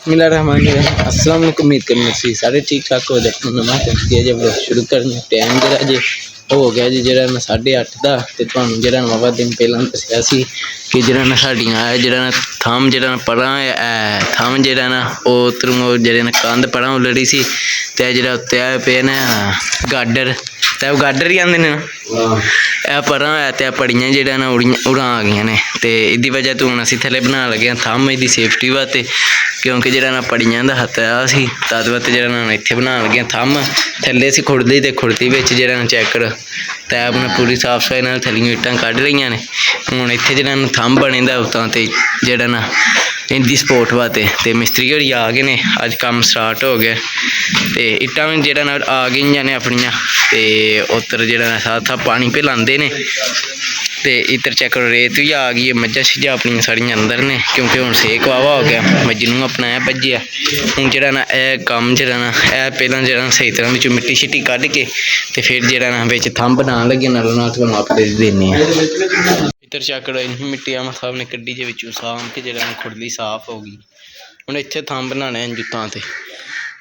बिस्मिल्लाहिर्रहमानिर्रहीम। अस्सलाम वालेकुम। उम्मीद करना सी सारे ठीक ठाक हो जाए। नमाज पढ़ी जब शुरू करने टाइम जरा जे हो गया जी जरा ना 8:30 का तो तुहानू जरा नवा दिन पहला दसिया सी कि जरा ना साड़ियाँ जरा ना थम जरा परा थम जरा ना उतरों जरा ना कंध परा उलड़ी सी ते जरा उत्ते पे ना गाडर ते गाडर ही आंदे ने ना परा है ते पड़ियां जरा ना उड़ा आ गई ने तो इसकी वजह तो हूँ असीं थले बना लगे थम इसकी सेफ्टी वास्ते क्योंकि जरा ना पड़ियां का खतरा सी तद वास्ते जरा ना इत्थे बना लगे थम थल्ले असीं खुड़दी ते खुड़दी बिच जरा ना चेक करो तैब ने पूरी साफ सफाई नाल थल्लियों इट्टां कड्ढ लईयां ने हुण इत्थे जरा ना थम बने दा उत्तां ते जरा ना इंदी सपोर्ट वास्ते ते मिस्त्री होरी आ गए ने अज कम्म स्टार्ट हो गया ते इट्टां भी जरा ना आ गईयां ने अपनियां ते उधर जरा ना साथ पानी पे लांदे ने ते इधर चेक करो रेत भी आ गई है मज्झां शज्जां अपनियां साड़ियां अंदर ने क्योंकि हुण सेक वावा हो गया मजनू अपना भज्जिया हुण जरा ना कम्म जरा ना पहलां जरा ना सही तरह विचों मिट्टी शिट्टी कड्ढ के ते फिर जरा ना बिच थंब बनान लगे नालों नाल तुहानूं आपदे दिन्ने आं। इधर चेक करो इन्नी मिट्टी आमा साहब ने कड्ढी जे विचों साफ के जरा ना खुरली साफ हो गई हुण इत्थे थंब बनाने जुत्तां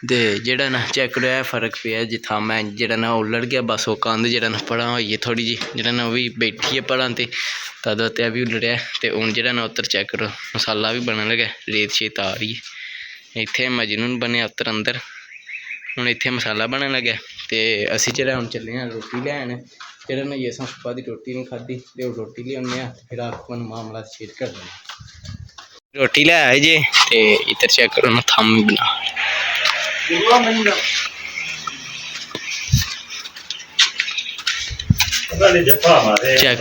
ते जेड़ा ना चेक करो फर्क पिया जी थम है जेड़ा ना उलड़ गया बस वो कंध जेड़ा ना पड़ा होई है थोड़ी जी जेड़ा ना भी बैठी है पड़ा ते तद उत्ते भी उलड़िया ते हुण जेड़ा ना उतर चेक करो मसाला भी बनन लगा रेत शेत आ रही है इत्थे मजनून बने उतर अंदर हुण इत्थे मसाला बनन लगा ते असीं जेड़ा हुण चले आं रोटी लैन जेड़ा ना ये सुबह दी रोटी नहीं खाधी ते रोटी लेआने आं फिर आपको मामला शेयर कर देना रोटी लै आए जे ते इधर चेक करो ना थम बना चेक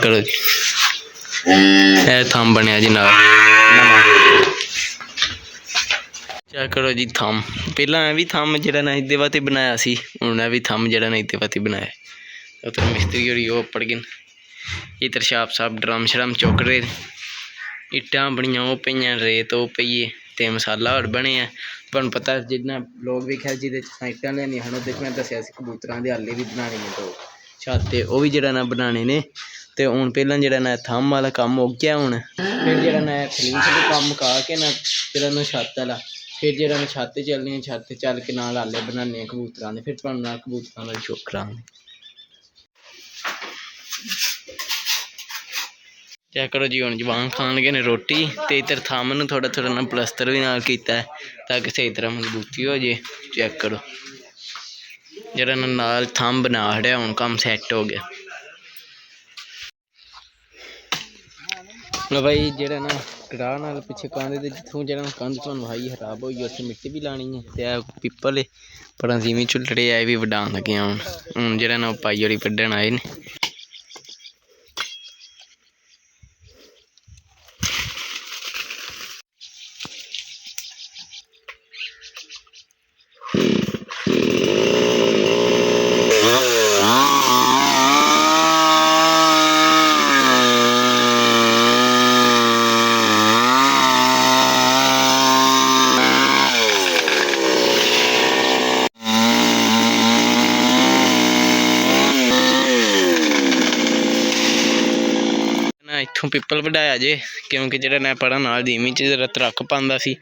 करो जी थम बनया जी नाल चेक करो जी थम पहला भी थम जेड़ा ना इहदे वास्ते बनाया सी हुण भी थम जेड़ा ना इहदे वास्ते बनाया उधर मिस्त्री होरी ओह् उप्पड़ गए इधर छाप साहब ड्रम शरम चुक रहे इट्टां बड़ियां ओह् पेइयां रेत ओह् पई है ते मसाला होर बने तुहानूं पता जिन्ना लोग वेख्या जिहदे च इट्टां लेआनियां हन ओह्दे च मैं दस्सेआ सी कबूतरां दे आले भी बनाने ने दो छत ते ओह् भी जेड़ा ना बनाने ने ते हुण पैह्लां जेड़ा ना थम वाला कम्म हो गया हुण फिर जेड़ा ना फलीस दा कम्म मुका के ना जेड़ा ना छत वाला फिर जेड़ा ना छत चलनी छत चल के नाल आले बनाने कबूतरां दे फिर तुहानूं नाल कबूतरां दा शो करांगे चेक करो जी हुण जवान खान लगे ने रोटी ते इधर थम नूं थोड़ा थोड़ा ना प्लस्तर भी नाल कीता ताकि सही तरह मजबूती हो जाए चेक करो जेड़ा ना नाल थम बना छड़िया हुण कम्म सैट हो गया लो भाई जेड़ा ना कड़ाह नाल पिछे कंध ते जित्थों जेड़ा ना कंध तुहानूं हाई खराब होई उत्थे मिट्टी भी लानी है ते पिपल पर जिमीं झुलड़े आए भी वडान लगे हुण जेड़ा ना पाई होरी कड्ढण आए ने इत्थों पिपल वढाया जे क्योंकि जेड़ा ना पड़ा नाल ज़मीन च जरा तरक्क पांदा सी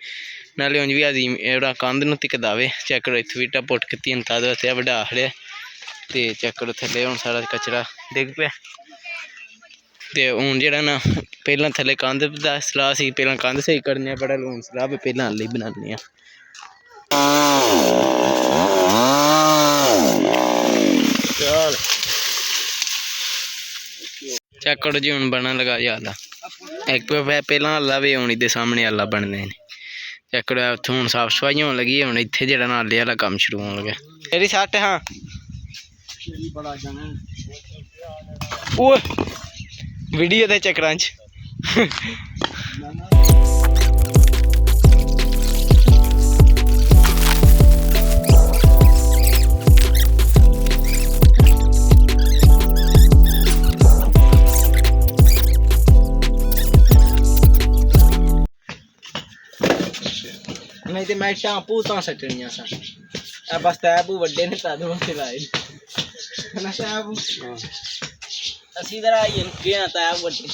नाले उंज भी अजीम एड़ा कंध नूं टिकदा वे चेक करो इत्थों भी पुट कीतियां तद वास्ते वढा छड़िया ते चेक करो थल्ले हुण सारा कचरा डिग पिया ते हुण जेड़ा ना पहलां थल्ले कंध दा सलाह सी पहलां कंध सही करने बड़ा हुण सलाह भी पहलां आले बनाने आं चल चेक करो जी हुण बनन लगा जी आला एक पहलां आला भी हुण इहदे सामने आला बनने चेक करो उत्थों हुण साफ सफाई होन लगी हुण इत्थे जेड़ा ना आले आला कम्म शुरू होन लगा तेरी सट हाँ ओए वीडियो दे चक्करां च नहीं तो मैं टापू तो सटनियां सन बस तैबू वड्डे ने तद वास्ते लाए ना तैबू असी इधर आइए रुके हैं तैब वड्डे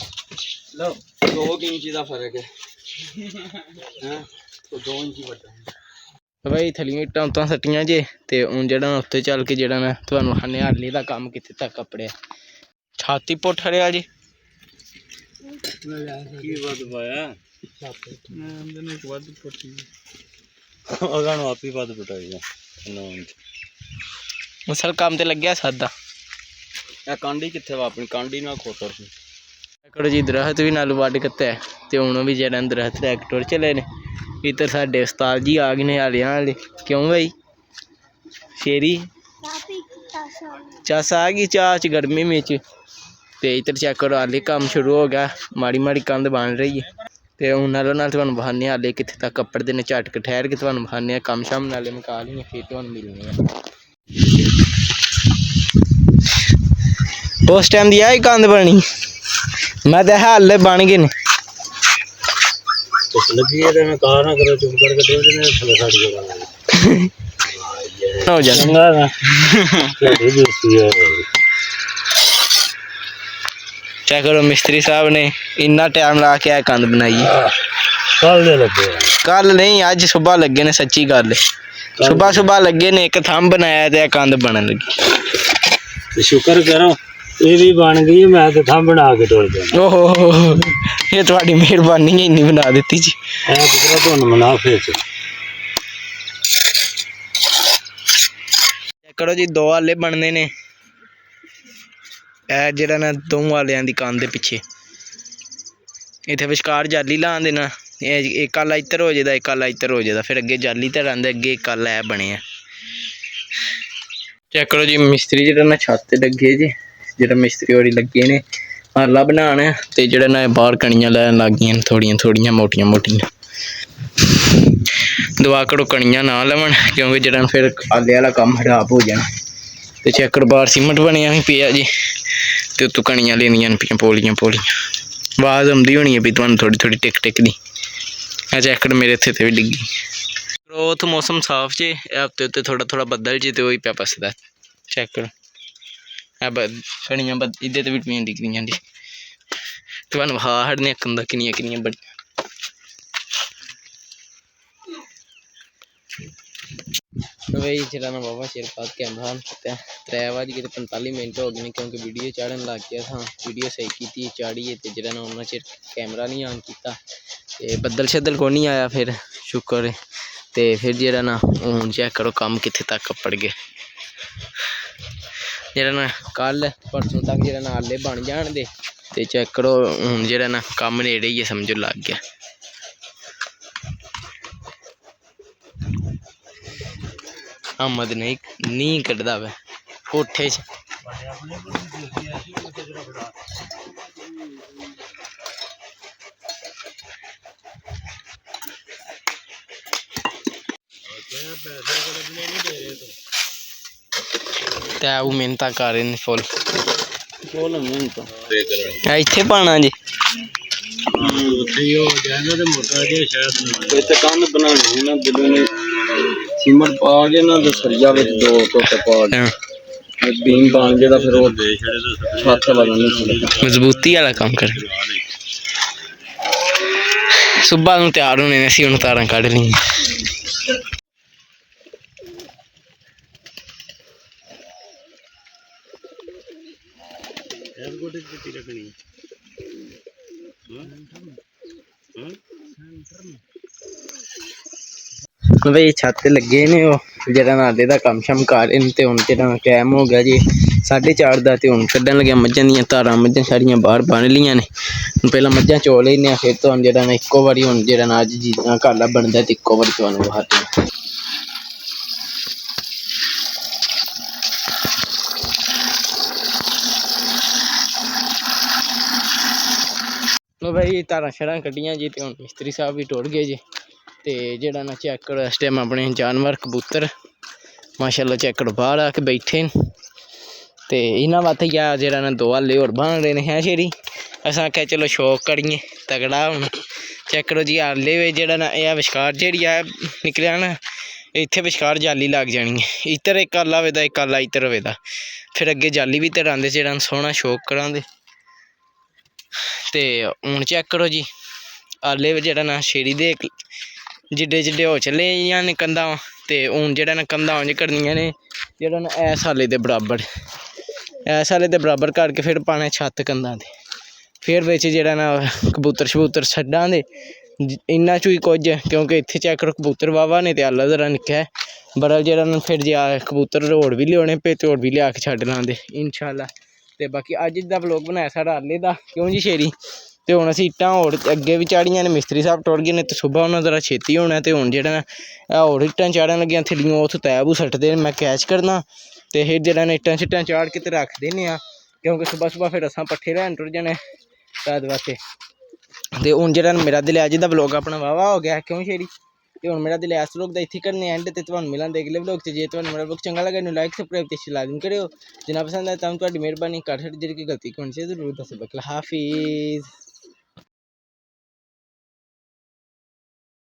लो 2 इंच का फर्क है 2 ਇੰਚ ਵੱਡਾ ਭਾਈ ਥਲੀਆਂ ਇੱਟਾਂ ਉੱਤਾਂ ਸੱਟੀਆਂ ਜੇ ਤੇ ਹੁਣ ਜਿਹੜਾ ਉੱਤੇ ਚੱਲ ਕੇ ਜਿਹੜਾ ਨਾ ਤੁਹਾਨੂੰ ਹਨਿਆਲੀ ਦਾ ਕੰਮ ਕਿੱਥੇ ਤੱਕ ਕੱਪੜਿਆ ਛਾਤੀ ਪੁੱਟ ਰਿਹਾ ਜੀ ਕੀ ਵੱਧ ਪਾਇਆ ਨੇ ਇੱਕ ਵੱਧ ਪੁੱਟੀ ਉਹਨਾਂ ਨੂੰ ਆਪੀ ਵੱਧ ਪਟਾਈ ਸਰ ਕੰਮ ਤੇ ਲੱਗਿਆ ਸਾਦਾ ਇਹ ਕਾਂਡੀ ਕਿੱਥੇ ਵਾ ਆਪਣੀ ਕਾਂਡੀ ਨਾਲ ਖੋਤਰ ਸੀ ਕਰੋ ਜੀ ਦਰਖਤ ਵੀ ਨਾਲ ਵੱਢ ਕੱਤਿਆ ਤੇ ਹੁਣ ਵੀ ਜਿਹੜਾ ਦਰਖਤ ਲੈ ਕੇ ਟੁਰ ਚਲੇ ਨੇ ਇੱਧਰ ਸਾਡੇ ਉਸਤਾਦ ਜੀ ਆ ਗਏ ਨੇ ਹਾਲਿਆਂ ਵਾਲੇ ਕਿਉਂ ਭਾਈ ਸ਼ੇਰੀ ਚੱਸ ਆ ਗਈ ਚਾਹ ਚ ਗਰਮੀ ਵਿੱਚ ਤੇ ਇੱਧਰ ਚੈੱਕ ਕਰੋ ਹਾਲੇ ਕੰਮ ਸ਼ੁਰੂ ਹੋ ਗਿਆ ਮਾੜੀ ਮਾੜੀ ਕੰਧ ਬਣ ਰਹੀ ਹੈ ਤੇ ਹੁਣ ਨਾਲੋਂ ਨਾਲ ਤੁਹਾਨੂੰ ਬਹਾਨੇ ਹਾਲੇ ਕਿੱਥੇ ਤੱਕ ਕੱਪੜੇ ਨੇ ਝਟਕ ਠਹਿਰ ਕੇ ਤੁਹਾਨੂੰ ਬਹਾਨੇ ਕੰਮ ਸ਼ਾਮ ਨਾਲੇ ਮੁਕਾ ਲਈਏ ਫਿਰ ਤੁਹਾਨੂੰ ਮਿਲਣੀ ਆ ਉਸ ਟਾਈਮ ਦੀ ਆਈ ਕੰਧ ਬਣੀ ਮੈਂ ਤਾਂ ਹਾਲੇ ਬਣ ਗਏ ਨੇ ਲੱਗੀ ਹੈ ਮੈਂ ਕਹਾ ਨਾ ਕਰੋ ਚੁੱਪ ਕਰਕੇ ਦੇ ਦੇਣੇ ਥੱਲੇ ਸਾਡੀ ਜਗ੍ਹਾ ਹੋ ਜਾਣਾ ਨਾ ਚੈੱਕ ਕਰੋ ਮਿਸਤਰੀ ਸਾਹਿਬ ਨੇ ਇੰਨਾ ਟਾਈਮ ਲਾ ਕੇ ਇਹ ਕੰਧ ਬਣਾਈ ਕੱਲ ਦੇ ਲੱਗੇ ਕੱਲ ਨਹੀਂ ਅੱਜ ਸੁਬਾਹ ਲੱਗੇ ਨੇ ਸੱਚੀ ਗੱਲ ਸੁਬਾਹ ਲੱਗੇ ਨੇ ਇੱਕ ਥੰਮ ਬਣਾਇਆ ਤੇ ਇਹ ਕੰਧ ਬਣਨ ਲੱਗੀ ਸ਼ੁਕਰ ਕਰੋ ਇਹ ਵੀ ਬਣ ਗਈ ਮੈਂ ਤੇ ਥੰਮ ਬਣਾ ਕੇ ਟੁਰ ਗਿਆ ਓਹੋ ਇਹ ਤੁਹਾਡੀ ਮਿਹਰਬਾਨੀ ਹੈ ਇੰਨੀ ਬਣਾ ਦਿੱਤੀ ਜੀ ਇਹ ਪੁੱਤਰਾ ਤੁਹਾਨੂੰ ਮੁਨਾਫੇ ਚ ਚੈੱਕ ਕਰੋ ਜੀ 2 ਹਾਲੇ ਬਣਨੇ ਨੇ ਇਹ ਜਿਹੜਾ ਨਾ 2 ਵਾਲਿਆਂ ਦੀ ਕੰਧ ਦੇ ਪਿੱਛੇ ਇੱਥੇ ਵਿਚਕਾਰ ਜਾਲੀ ਲਾ ਦੇਣਾ ਇਹ ਇੱਕ ਆਲਾ ਇੱਧਰ ਹੋ ਜਾਏਦਾ ਇੱਕ ਆਲਾ ਇੱਧਰ ਹੋ ਜਾਏਦਾ ਫਿਰ ਅੱਗੇ ਜਾਲੀ ਤੇ ਰਹਿੰਦੇ ਅੱਗੇ ਇੱਕ ਆਲਾ ਇਹ ਬਣੇ ਆ ਚੈੱਕ ਕਰੋ ਜੀ ਮਿਸਤਰੀ ਜਿਹੜਾ ਨਾ ਛੱਤ ਤੇ ਲੱਗੇ ਜੀ ਜਿਹੜਾ ਮਿਸਤਰੀ ਹੋਰੀ ਲੱਗੇ ਨੇ ਹਾਲਾ ਬਣਾਉਣ ਤੇ ਜਿਹੜਾ ਨਾ ਬਾਹਰ ਕਣੀਆਂ ਲੈਣ ਲੱਗ ਗਈਆਂ ਥੋੜੀਆਂ ਮੋਟੀਆਂ ਦੁਆ ਕਰੋ ਕਣੀਆਂ ਨਾ ਲਵਣ ਕਿਉਂਕਿ ਜਿਹੜਾ ਫਿਰ ਆਲੇ ਵਾਲਾ ਕੰਮ ਖਰਾਬ ਹੋ ਜਾਣਾ ਤੇ ਚੈੱਕ ਕਰੋ ਬਾਹਰ ਸੀਮੈਂਟ ਬਣਿਆ ਵੀ ਪਿਆ ਜੀ ਤੇ ਉੱਤੋਂ ਕਣੀਆਂ ਲੈਣੀਆਂ ਪਈਆਂ ਪੋਲੀਆਂ ਆਵਾਜ਼ ਆਉਂਦੀ ਹੋਣੀ ਹੈ ਵੀ ਤੁਹਾਨੂੰ ਥੋੜੀ ਟਿਕ ਦੀ ਇਹ ਚੈੱਕ ਕਰੋ ਮੇਰੇ ਇੱਥੇ ਤੇ ਵੀ ਡਿੱਗੀ ਉੱਥੇ ਮੌਸਮ ਸਾਫ਼ ਜੇ ਹਫ਼ਤੇ ਉੱਤੇ ਥੋੜਾ ਬੱਦਲ ਜੇ ਤੇ ਉਹੀ ਪਿਆ ਪਸਦਾ ਚੈੱਕ ਕਰੋ ਛੜੀਆਂ ਇਹਦੇ ਤੇ ਵੀ ਪਈਆਂ ਡਿੱਗਰੀਆਂ ਜੀ ਤੁਹਾਨੂੰ ਹਾੜ ਨੇ ਕੰਦਾ ਕਿੰਨੀਆਂ ਬੜੀਆਂ ਬਈ ਜਿਹੜਾ ਨਾ ਬਾਬਾ ਚਿਰ ਬਾਅਦ ਕੈਮਰਾ ਕੀਤਾ 3:45 ਮਿੰਟ ਹੋ ਗਏ ਨੇ ਕਿਉਂਕਿ ਵੀਡੀਓ ਚਾੜਨ ਲੱਗ ਗਿਆ ਥਾਂ ਵੀਡੀਓ ਸਹੀ ਕੀਤੀ ਚਾੜੀਏ ਤੇ ਜਿਹੜਾ ਨਾ ਉਹਨਾਂ ਚਿਰ ਕੈਮਰਾ ਨਹੀਂ ਆਨ ਕੀਤਾ ਤੇ ਬੱਦਲ ਛੱਦਲ ਕੋਈ ਨਹੀਂ ਆਇਆ ਫਿਰ ਸ਼ੁਕਰ ਹੈ ਤੇ ਫਿਰ ਜਿਹੜਾ ਨਾ ਹੁਣ ਚੈੱਕ ਕਰੋ ਕੰਮ ਕਿੱਥੇ ਤੱਕ ਕੱਪੜ ਗਏ ਜਿਹੜਾ ਨਾ ਕੱਲ ਪਰਸੋਂ ਤੱਕ ਜਿਹੜਾ ਨਾ ਆਲੇ ਬਣ ਜਾਣ ਦੇ ਤੇ ਚੈੱਕ ਕਰੋ ਹੁਣ ਜਿਹੜਾ ਨਾ ਕੰਮ ਨੇੜੇ ਹੀ ਸਮਝੋ ਲੱਗ ਗਿਆ ਆਮਦ ਨਹੀਂ ਕੱਢਦਾ ਵਾ ਕੋਠੇ 'ਚ ਤੇ ਉਹ ਮਿਹਨਤਾਂ ਕਰ ਰਹੇ ਨੇ ਫੁੱਲ ਮਿਹਨਤ ਇੱਥੇ ਪਾਣਾ ਜੀ ਕੰਧ ਬਣਾਉਣੀ ਨਾ ਜਦੋਂ ਨੇ ਸੀਮੈਂਟ ਪਾ ਕੇ ਨਾ ਸਰੀਆ ਵਿੱਚ 2 ਟੋਟੇ ਪਾ ਕੇ ਬੀਮ ਬਣ ਜਿਹੜਾ ਫਿਰ ਉਹ ਛੱਤ ਬਣਨੀ ਮਜ਼ਬੂਤੀ ਵਾਲਾ ਕੰਮ ਕਰ ਸੁਬਾਹ ਨੂੰ ਤਿਆਰ ਹੋਣੇ ਨੇ ਅਸੀਂ ਹੁਣ ਤਾਰਾਂ ਕੱਢ ਲਈਆਂ ਬਈ ਛੱਤ ਤੇ ਲੱਗੇ ਨੇ ਉਹ ਜਿਹੜਾ ਨਾਲੇ ਦਾ ਕੰਮ ਸ਼ਮ ਕਰ ਰਹੇ ਨੇ ਤੇ ਹੁਣ ਜਿਹੜਾ ਟਾਈਮ ਹੋ ਗਿਆ ਜੀ 4:30 ਦਾ ਤੇ ਹੁਣ ਕੱਢਣ ਲੱਗਿਆ ਮੱਝਾਂ ਦੀਆਂ ਧਾਰਾਂ ਮੱਝਾਂ ਸਾਰੀਆਂ ਬਾਹਰ ਬੰਨ ਲਈਆਂ ਨੇ ਹੁਣ ਪਹਿਲਾਂ ਮੱਝਾਂ ਚੋ ਲੈਂਦੇ ਆ ਫਿਰ ਤੁਹਾਨੂੰ ਜਿਹੜਾ ਨਾ ਇੱਕੋ ਵਾਰੀ ਹੁਣ ਜਿਹੜਾ ਨਾ ਅੱਜ ਜੀ ਘਾਲਾ ਬਣਦਾ ਤੇ ਇੱਕੋ ਵਾਰੀ ਤੁਹਾਨੂੰ ਵਹਾਤੇ ਲੋ ਭਾਈ ਤਾਰਾਂ ਸ਼ਰਾਂ ਕੱਢੀਆਂ ਜੀ ਤੇ ਹੁਣ ਮਿਸਤਰੀ ਸਾਹਿਬ ਵੀ ਟੁਰ ਗਏ ਜੀ ਤੇ ਜਿਹੜਾ ਨਾ ਚੈੱਕ ਕਰੋ ਇਸ ਟਾਈਮ ਆਪਣੇ ਜਾਨਵਰ ਕਬੂਤਰ ਮਾਸ਼ਾਅੱਲਾ ਚੈੱਕ ਕਰੋ ਬਾਹਰ ਆ ਕੇ ਬੈਠੇ ਨੇ ਤੇ ਇਹਨਾਂ ਵਾਸਤੇ ਆ ਜਿਹੜਾ ਨਾ 2 ਹਾਲੇ ਹੋਰ ਬਣ ਰਹੇ ਨੇ ਹੈ ਸ਼ੇਰੀ ਅਸਾਂ ਆਖਿਆ ਚਲੋ ਸ਼ੌਕ ਕਰੀਏ ਤਗੜਾ ਹੁਣ ਚੈੱਕ ਕਰੋ ਜੀ ਹਾਲੇ ਵੇ ਜਿਹੜਾ ਨਾ ਇਹ ਵਿਸ਼ਕਾਰ ਜਿਹੜੀ ਆ ਨਿਕਲਿਆ ਨਾ ਇੱਥੇ ਵਿਸ਼ਕਾਰ ਜਾਲੀ ਲੱਗ ਜਾਣੀ ਹੈ ਇੱਧਰ ਇੱਕ ਆਲਾ ਹੋਵੇ ਦਾ ਇੱਕ ਆਲਾ ਇੱਧਰ ਹੋਵੇ ਦਾ ਫਿਰ ਅੱਗੇ ਜਾਲੀ ਵੀ ਤੇ ਰਾਂਦੇ ਜਿਹੜਾ ਸੋਹਣਾ ਸ਼ੌਕ ਕਰਾਂਦੇ ਤੇ ਹੁਣ ਚੈੱਕ ਕਰੋ ਜੀ ਆਲੇ ਜਿਹੜਾ ਨਾ ਸ਼ੇਰੀ ਦੇ ਜਿੱਡੇ ਜਿੱਡੇ ਹੋ ਚੱਲੇ ਨੇ ਕੰਧਾਂ ਤੇ ਹੁਣ ਜਿਹੜਾ ਨਾ ਕੰਧਾਂ ਉਂਝ ਕਰਨੀਆਂ ਨੇ ਜਿਹੜਾ ਨਾ ਇਸ ਹਾਲੇ ਦੇ ਬਰਾਬਰ ਕਰਕੇ ਫਿਰ ਪਾਉਣਾ ਛੱਤ ਕੰਧਾਂ 'ਤੇ ਫਿਰ ਵਿੱਚ ਜਿਹੜਾ ਨਾ ਕਬੂਤਰ ਸ਼ਬੂਤਰ ਛੱਡਾਂਗੇ ਇੰਨਾ 'ਚੋਂ ਹੀ ਕੁਝ ਕਿਉਂਕਿ ਇੱਥੇ ਚੈੱਕ ਕਰੋ ਕਬੂਤਰ ਵਾਹਵਾ ਨੇ ਤੇ ਆਲਾ ਜ਼ਰਾ ਨਿੱਕਾ ਹੈ ਬੜਾ ਜਿਹੜਾ ਨਾ ਫਿਰ ਜੇ ਕਬੂਤਰ ਹੋਰ ਵੀ ਲਿਆਉਣੇ ਪਏ ਤੇ ਹੋਰ ਵੀ ਲਿਆ ਕੇ ਛੱਡ ਲਾਂਗੇ ਇਨਸ਼ਾਅੱਲਾ। ਤੇ ਬਾਕੀ ਅੱਜ ਦਾ ਵਲੋਗ ਬਣਾਇਆ ਸਾਡਾ ਆਲੇ ਦਾ ਕਿਉਂ ਜੀ ਸ਼ੇਰੀ। ਤੇ ਹੁਣ ਅਸੀਂ ਇੱਟਾਂ ਹੋਰ ਅੱਗੇ ਵੀ ਚਾੜੀਆਂ ਨੇ ਮਿਸਤਰੀ ਸਾਹਿਬ ਟੁਰ ਗਏ ਨੇ ਤੇ ਸੁਬਾਹ ਉਹਨਾਂ ਜ਼ਰਾ ਛੇਤੀ ਹੋਣਾ ਤੇ ਹੁਣ ਜਿਹੜਾ ਨਾ ਹੋਰ ਇੱਟਾਂ ਚਾੜਨ ਲੱਗੀਆਂ ਥੱਲੀਆਂ ਉੱਥੋਂ ਤੈਬੂ ਸੱਟਦੇ ਨੇ ਮੈਂ ਕੈਚ ਕਰਨਾ ਤੇ ਫਿਰ ਜਿਹੜਾ ਨਾ ਇੱਟਾਂ ਛਿੱਟਾਂ ਚਾੜ ਕੇ ਤੇ ਰੱਖ ਦਿੰਦੇ ਹਾਂ ਕਿਉਂਕਿ ਸੁਬਾਹ ਫਿਰ ਅਸਾਂ ਪੱਠੇ ਲੈਣ ਟੁਰ ਜਾਣੇ ਰਾਤ ਵਾਸਤੇ। ਤੇ ਹੁਣ ਜਿਹੜਾ ਮੇਰਾ ਦਿਲ ਅੱਜ ਦਾ ਵਲੋਗ ਆਪਣਾ ਵਾਹਵਾ ਹੋ ਗਿਆ ਕਿਉਂ ਸ਼ੇਰੀ। ਤੇ ਹੁਣ ਮੇਰਾ ਦਿਲ ਇਸ ਵਲੋਗ ਦਾ ਇੱਥੇ ਕਰਨੇ ਐਂਡ ਤੇ ਤੁਹਾਨੂੰ ਮਿਲਾਂਗੇ ਅਗਲੇ ਵਲੋਗ 'ਚ। ਜੇ ਤੁਹਾਨੂੰ ਮੇਰਾ ਵਲੋਗ ਚੰਗਾ ਲੱਗਾ ਇਹਨੂੰ ਲਾਈਕ ਸਬਸਕ੍ਰਾਈਬ ਤੇ ਲਾਜ਼ਮ ਕਰਿਓ। ਜਿੰਨਾ ਪਸੰਦ ਆਇਆ ਤਾਂ ਤੁਹਾਡੀ ਮਿਹਰਬਾਨੀ ਕਰ ਛੱਡ ਜਿਹੜੀ ਕਿ ਗਲਤੀ ਕੋਣ ਸੀ ਜ਼ਰੂਰ ਦੱਸੋ। ਹਾਫਿਜ਼।